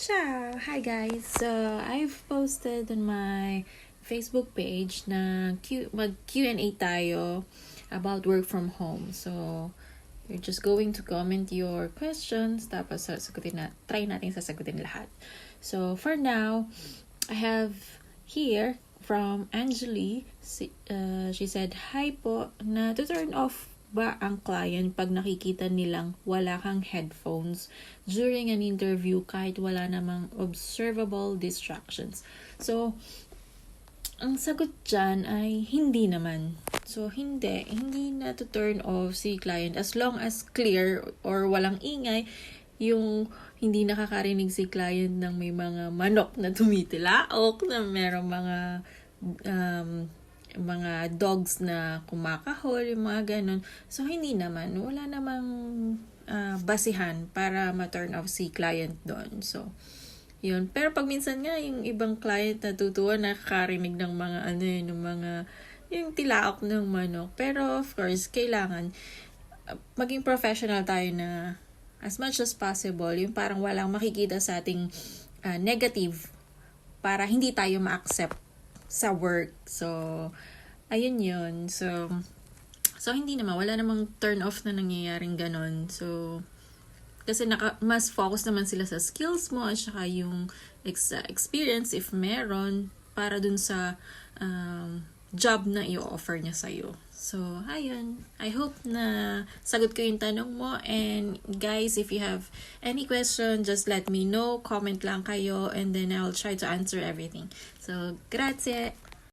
Ciao! Hi guys! So, I've posted on my Facebook page na mag-Q&A tayo about work from home. So, you're just going to comment your questions tapos try natin sasagutin lahat. So, for now, I have here from Angeli. She said, "Hi po, na to turn off ba ang client pag nakikita nilang wala kang headphones during an interview kahit wala namang observable distractions?" So, ang sagot dyan ay hindi naman. So, hindi na to turn off si client as long as clear or walang ingay, yung hindi nakakarinig si client ng may mga manok na tumitilaok, na merong mga dogs na kumakahol, yung mga ganun. So, hindi naman. Wala namang basihan para ma-turn off si client doon. So, yun. Pero pag minsan nga, yung ibang client natutuwa, nakakarinig ng mga yung tilaok ng manok. Pero, of course, kailangan maging professional tayo na as much as possible, yung parang walang makikita sa ating negative para hindi tayo ma-accept sa work. So, ayun yun. So hindi naman. Wala namang turn off na nangyayaring ganon. So, kasi mas focus naman sila sa skills mo at saka yung experience if meron para dun sa job na i-offer niya sa'yo. So, ayun. I hope na sagot ko yung tanong mo. And guys, if you have any question, just let me know. Comment lang kayo and then I'll try to answer everything. So, grazie!